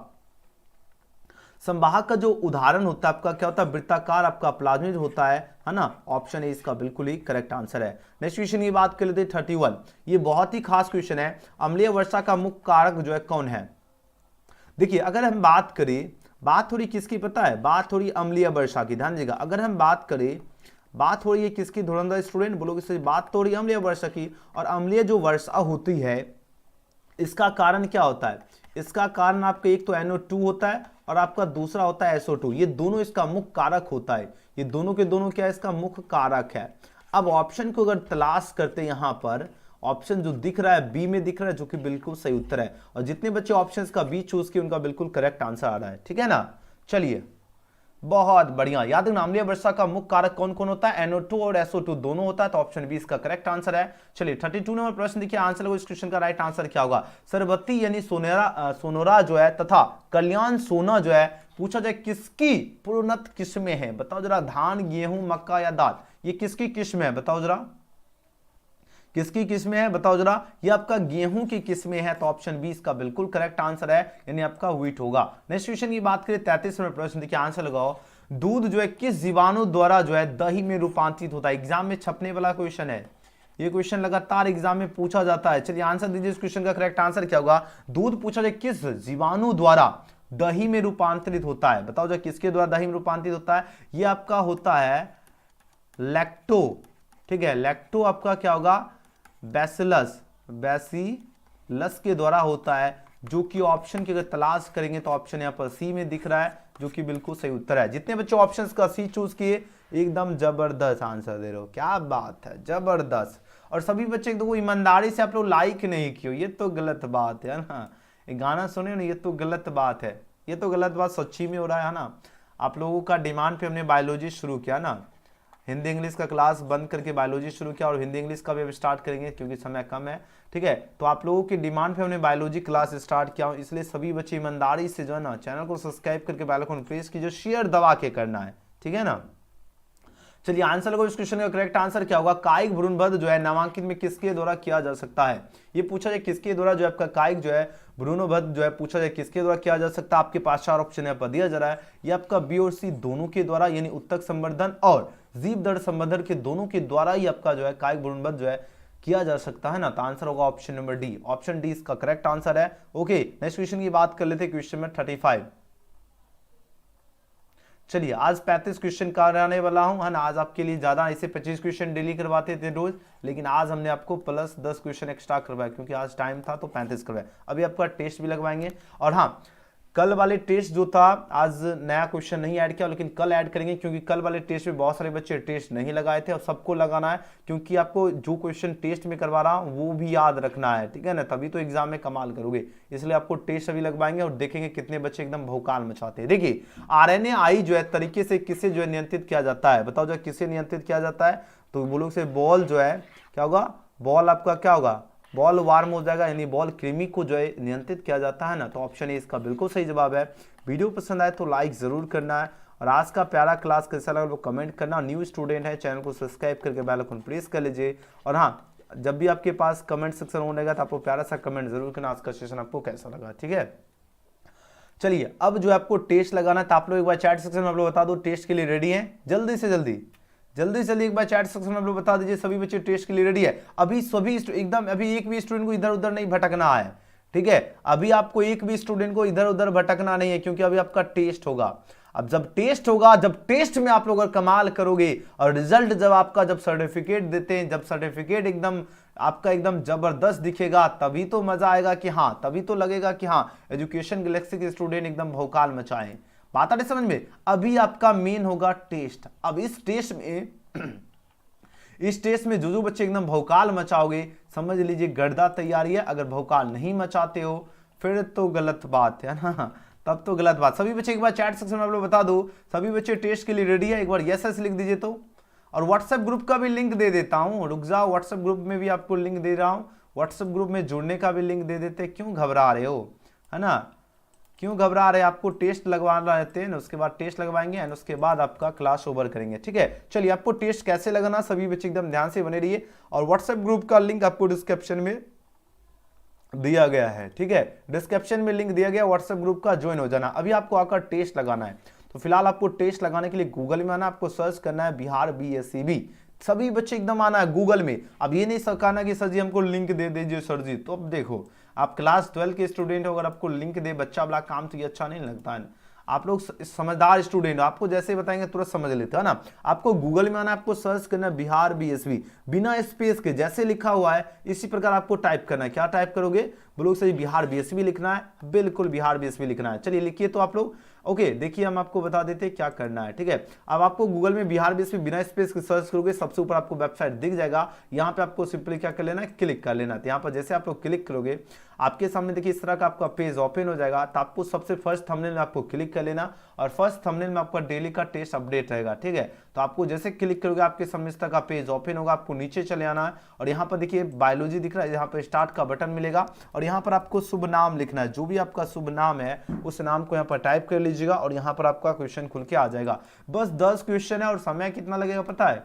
[SPEAKER 1] संवाहक का जो उदाहरण होता है आपका क्या होता है, वृत्ताकार आपका प्लाज्मिड होता है ना। ऑप्शन ए इसका बिल्कुल ही करेक्ट आंसर है। नेक्स्ट क्वेश्चन की बात कर लेते हैं 31। ये बहुत ही खास क्वेश्चन है, अम्लीय वर्षा का मुख्य कारक जो है कौन है। देखिए अगर हम बात करें, बात थोड़ी किसकी पता है, बात थोड़ी अम्लीय वर्षा की, ध्यान दीजिएगा। अगर हम बात करें, बात हो रही है किसकी, धुरंधर स्टूडेंट बोलोगे सर, बात तो हो रही है अम्लीय वर्षा की। और अम्लीय जो वर्षा होती है, इसका कारण क्या होता है, इसका कारण आपका एक तो NO2 होता है, और आपका दूसरा होता है SO2। ये दोनों इसका मुख्य कारक होता है, ये दोनों के दोनों क्या है, इसका मुख्य कारक है। अब ऑप्शन को अगर तलाश करते हैं, यहां पर ऑप्शन जो दिख रहा है बी में दिख रहा है, जो कि बिल्कुल सही उत्तर है। और जितने बच्चे ऑप्शंस का बी चूज किए, उनका बिल्कुल करेक्ट आंसर आ रहा है। ठीक है ना, चलिए बहुत बढ़िया। याद रखना अम्लीय वर्षा का मुख्य कारक कौन कौन होता है? NO2 और SO2 दोनों होता है, तो ऑप्शन बी इसका करेक्ट आंसर है। चलिए 32 नंबर प्रश्न देखिए, आंसर को इस क्वेश्चन का राइट आंसर क्या होगा? सरबत्ती यानी सोनोरा जो है तथा कल्याण सोना जो है, पूछा जाए किसकी प्रोन्नत किस्में हैं? बताओ जरा, धान, गेहूं, मक्का या दाल, ये किसकी किस्म है? बताओ जरा, किसकी किस्में है? बताओ जरा। ये आपका गेहूं की किस्में है, तो ऑप्शन बी इसका बिल्कुल करेक्ट आंसर है, यानी आपका व्हीट होगा। नेक्स्ट क्वेश्चन की बात करें 33 नंबर प्रश्न देखिए, आंसर लगाओ। दूध जो है किस जीवाणु द्वारा जो है दही में रूपांतरित होता है? एग्जाम में छपने वाला क्वेश्चन है, ये क्वेश्चन लगातार एग्जाम में पूछा जाता है। चलिए आंसर दीजिए, इस क्वेश्चन का करेक्ट आंसर क्या होगा? दूध पूछा जाए किस जीवाणु द्वारा दही में रूपांतरित होता है? बताओ जरा, किसके द्वारा दही में रूपांतरित होता है? ये आपका होता है लैक्टो, ठीक है, लैक्टो आपका क्या होगा? बैसिलस के द्वारा होता है, जो कि ऑप्शन की अगर तलाश करेंगे तो ऑप्शन यहां पर सी में दिख रहा है, जो कि बिल्कुल सही उत्तर है। जितने बच्चे ऑप्शंस का सी चूज किए, एकदम जबरदस्त आंसर दे रहे हो, क्या बात है, जबरदस्त। और सभी बच्चे देखो ईमानदारी से आप लोग लाइक नहीं किए, ये तो गलत बात है ना। ये गाना सुने ना, ये तो गलत बात है, ये तो गलत बात सच्ची में हो रहा है ना। आप लोगों का डिमांड पे हमने बायोलॉजी शुरू किया ना, हिंदी इंग्लिश का क्लास बंद करके बायोलॉजी शुरू किया, और हिंदी इंग्लिश का भी अब स्टार्ट करेंगे क्योंकि समय कम है, ठीक है। तो आप लोगों की डिमांड पे हमने बायोलॉजी क्लास स्टार्ट किया, इसलिए सभी बच्चे ईमानदारी से जो है ना चैनल को सब्सक्राइब करके बेल आइकन प्रेस कीजिए, शेयर दबा के करना है, ठीक है ना। चलिए आंसर को, इस क्वेश्चन का करेक्ट आंसर क्या होगा? कायिक भ्रूणबद्ध जो है नामांकित में किसके द्वारा किया जा सकता है? ये पूछा जाए किसके द्वारा जो है आपका कायिक जो है भ्रूणबद्ध जो है, पूछा जाए किसके द्वारा किया जा सकता है? आपके पास 4 ऑप्शन यहाँ पर दिया जा रहा है, ये आपका बी और सी दोनों के द्वारा, यानी उत्तक संवर्धन और जीव दर संवर्धन के दोनों के द्वारा ही आपका जो है कायिक भ्रूणबद्ध जो है किया जा सकता है ना। तो आंसर होगा option number D, option D इसका करेक्ट आंसर है। ओके, नेक्स्ट क्वेश्चन की बात कर लेते हैं, क्वेश्चन नंबर 35। चलिए आज 35 क्वेश्चन कराने वाला हूं, है ना। आज आपके लिए ज्यादा, ऐसे 25 क्वेश्चन डेली करवाते थे रोज, लेकिन आज हमने आपको प्लस 10 क्वेश्चन एक्स्ट्रा करवाया, क्योंकि आज टाइम था तो 35 करवाया। अभी आपका टेस्ट भी लगवाएंगे, और हाँ, कल वाले टेस्ट जो था, आज नया क्वेश्चन नहीं ऐड किया, लेकिन कल ऐड करेंगे, क्योंकि कल वाले टेस्ट में बहुत सारे बच्चे टेस्ट नहीं लगाए थे, और सबको लगाना है, क्योंकि आपको जो क्वेश्चन टेस्ट में करवा रहा हूं वो भी याद रखना है, ठीक है ना, तभी तो एग्जाम में कमाल करोगे। इसलिए आपको टेस्ट अभी लगवाएंगे और देखेंगे कितने बच्चे एकदम भौकाल मचाते हैं। देखिए RNAi जो है तरीके से किसे जो है नियंत्रित किया जाता है? बताओ जो किसे नियंत्रित किया जाता है? तो बोलो से बॉल जो है क्या होगा? बॉल आपका क्या होगा? बॉल वार्म हो जाएगा, यानी बॉल कृमि को जो है नियंत्रित किया जाता है ना। तो ऑप्शन ए इसका बिल्कुल सही जवाब है। वीडियो पसंद आए तो लाइक जरूर करना है, और आज का प्यारा क्लास कैसा लगा वो कमेंट करना। न्यू स्टूडेंट है, चैनल को सब्सक्राइब करके बेल आइकन प्रेस कर लीजिए, और हाँ, जब भी आपके पास कमेंट सेक्शन होगा तो आपको प्यारा सा कमेंट जरूर करना, आज का सेशन आपको कैसा लगा, ठीक है। चलिए अब जो आपको टेस्ट लगाना है, तो आप लोग एक बार चैट सेक्शन में आप लोग बता दो टेस्ट के लिए रेडी हैं? जल्दी से जल्दी एक बार चैट सेक्शन में आप लोग बता दीजिए, सभी बच्चे टेस्ट के लिए रेडी है? अभी सभी एकदम, अभी एक भी स्टूडेंट को इधर उधर नहीं भटकना है, ठीक है। अभी आपको एक भी स्टूडेंट को इधर उधर भटकना नहीं है, क्योंकि अभी आपका टेस्ट होगा। अब जब टेस्ट होगा, जब टेस्ट में आप लोग कमाल करोगे, और रिजल्ट जब आपका, जब सर्टिफिकेट देते हैं, जब सर्टिफिकेट एकदम आपका एकदम जबरदस्त दिखेगा, तभी तो मजा आएगा कि हाँ, तभी तो लगेगा कि हाँ एजुकेशन गैलेक्सी के स्टूडेंट एकदम भौकाल मचाएं। बात आ रही समझ में? अभी आपका मेन होगा टेस्ट। अब इस टेस्ट में जो बच्चे एकदम भौकाल मचाओगे, समझ लीजिए गर्दा तैयारी है। अगर भौकाल नहीं मचाते हो फिर तो गलत बात है ना, तब तो गलत बात। सभी बच्चे एक बार चैट सेक्शन में आप लोग बता दो, सभी बच्चे टेस्ट के लिए रेडी है? एक बार यस लिख दीजिए तो। और व्हाट्सएप ग्रुप का भी लिंक दे देता हूं, रुक जाओ, व्हाट्सएप ग्रुप में भी आपको लिंक दे रहा हूं। व्हाट्सएप ग्रुप में जुड़ने का भी लिंक दे देते, क्यों घबरा रहे हो, है ना, क्यों घबरा रहे? आपको टेस्ट लगवाना रहते हैं, उसके बाद टेस्ट लगवाएंगे एंड उसके बाद आपका क्लास ओवर करेंगे, ठीक है। चलिए आपको टेस्ट कैसे लगाना, सभी बच्चे एकदम ध्यान से बने रहिए, और व्हाट्सएप ग्रुप का लिंक आपको डिस्क्रिप्शन में दिया गया है, ठीक है। डिस्क्रिप्शन में लिंक दिया गया, व्हाट्सएप ग्रुप का ज्वाइन हो जाना। अभी आपको आकर टेस्ट लगाना है, तो फिलहाल आपको टेस्ट लगाने के लिए गूगल में आना, आपको सर्च करना है बिहार BSEB। सभी बच्चे एकदम आना है गूगल में। अब ये नहीं कहना कि सर जी हमको लिंक दे दीजिए सर जी। तो अब देखो, आप क्लास 12 के स्टूडेंट हो, अगर आपको लिंक दे बच्चा वाला काम, तो ये अच्छा नहीं लगता है। आप लोग समझदार स्टूडेंट हो, आपको जैसे बताएंगे तुरंत समझ लेते हो ना। आपको गूगल में आना, आपको सर्च करना है बिहार BSEB, बिना स्पेस के, जैसे लिखा हुआ है इसी प्रकार आपको टाइप करना है। क्या टाइप करोगे? बोलो सही, बिहार BSEB लिखना है, बिल्कुल बिहार BSEB लिखना है। चलिए लिखिए तो आप लोग। ओके, देखिए हम आपको बता देते हैं क्या करना है, ठीक है। अब आपको गूगल में बिहार BSEB बिना स्पेस के सर्च करोगे, सबसे ऊपर आपको वेबसाइट दिख जाएगा। यहाँ पे आपको सिंपली क्या कर लेना है, क्लिक कर लेना है। यहाँ पर जैसे आप लोग क्लिक करोगे, आपके सामने देखिए इस तरह का आपका पेज ओपन हो जाएगा। तो आपको सबसे फर्स्ट थंबनेल में आपको क्लिक कर लेना और फर्स्ट थंबनेल में आपका डेली का टेस्ट अपडेट रहेगा, ठीक है। तो आपको जैसे क्लिक करोगे आपके सामने इस तरह का पेज ओपन होगा, आपको नीचे चले आना है और यहाँ पर देखिए बायोलॉजी दिख रहा है, यहाँ पर स्टार्ट का बटन मिलेगा और यहाँ पर आपको शुभ नाम लिखना है। जो भी आपका शुभ नाम है उस नाम को यहाँ पर टाइप कर लीजिएगा और यहाँ पर आपका क्वेश्चन खुल के आ जाएगा। बस 10 क्वेश्चन है और समय कितना लगेगा पता है,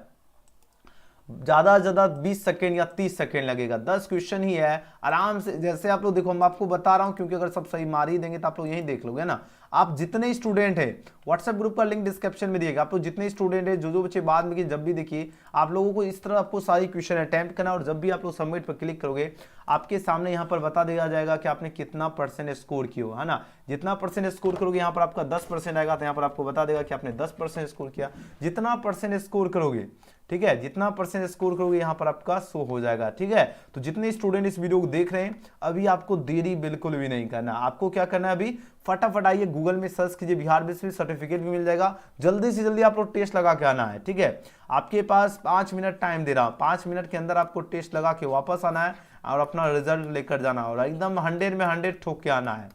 [SPEAKER 1] ज्यादा से ज्यादा 20 सेकंड या 30 सेकंड लगेगा। 10 क्वेश्चन ही है, आराम से। जैसे आप लोग देखो, मैं आपको बता रहा हूं क्योंकि अगर सब सही मार ही देंगे तो आप लोग यही देख लोगे ना। आप जितने स्टूडेंट है, व्हाट्सएप ग्रुप का लिंक डिस्क्रिप्शन में दिएगा, आप लोग जितने स्टूडेंट है, जो बच्चे बाद में जब भी देखिए, आप लोगों को इस तरह आपको सारी क्वेश्चन अटेम्प्ट करना और जब भी आप लोग सबमिट पर क्लिक करोगे आपके सामने यहाँ पर बता दिया जाएगा कि आपने कितना परसेंट स्कोर किया, है ना। जितना परसेंट स्कोर करोगे यहाँ पर आपका 10% आएगा, तो यहाँ पर आपको बता देगा कि आपने 10% स्कोर किया। जितना परसेंट स्कोर करोगे, ठीक है, जितना परसेंट स्कोर करोगे यहाँ पर आपका शो हो जाएगा, ठीक है। तो जितने स्टूडेंट इस वीडियो को देख रहे हैं, अभी आपको देरी बिल्कुल भी नहीं करना। आपको क्या करना है, अभी फटाफट आइए गूगल में सर्च कीजिए, बिहार विश्वविद्यालय सर्टिफिकेट भी मिल जाएगा। जल्दी से जल्दी आप लोग टेस्ट लगा के आना है, ठीक है। आपके पास 5 मिनट टाइम दे रहा हूं, 5 मिनट के अंदर आपको टेस्ट लगा के वापस आना है और अपना रिजल्ट लेकर जाना और एकदम 100 में 100 ठोक के आना है।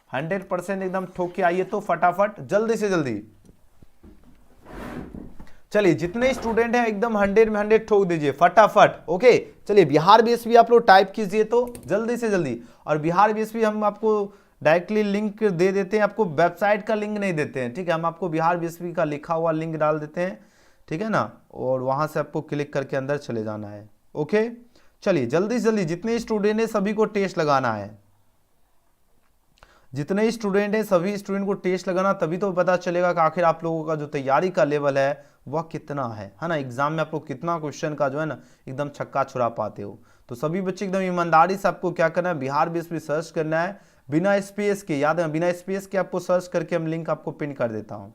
[SPEAKER 1] 100% एकदम ठोक के आइए, तो फटाफट जल्दी से जल्दी। चलिए जितने स्टूडेंट हैं एकदम 100 में 100 ठोक दीजिए फटाफट। ओके, चलिए बिहार बीएसवी आप लोग टाइप कीजिए तो जल्दी से जल्दी। और बिहार बीएसवी हम आपको डायरेक्टली लिंक दे देते हैं, आपको वेबसाइट का लिंक नहीं देते हैं, ठीक है। हम आपको बिहार बीएसवी का लिखा हुआ लिंक डाल देते हैं, ठीक है ना, और वहां से आपको क्लिक करके अंदर चले जाना है। ओके, चलिए जल्दी से जल्दी, जितने स्टूडेंट है सभी को टेस्ट लगाना है। जितने स्टूडेंट हैं सभी स्टूडेंट को टेस्ट लगाना, तभी तो पता चलेगा कि आखिर आप लोगों का जो तैयारी का लेवल है वह कितना है ना। एग्जाम में आप लोग कितना क्वेश्चन का जो है ना एकदम छक्का छुड़ा पाते हो। तो सभी बच्चे एकदम ईमानदारी से आपको क्या करना है, बिहार बीएसवी सर्च करना है बिना स्पेस के। याद है, बिना स्पेस के आपको सर्च करके हम लिंक आपको पिन कर देता हूँ।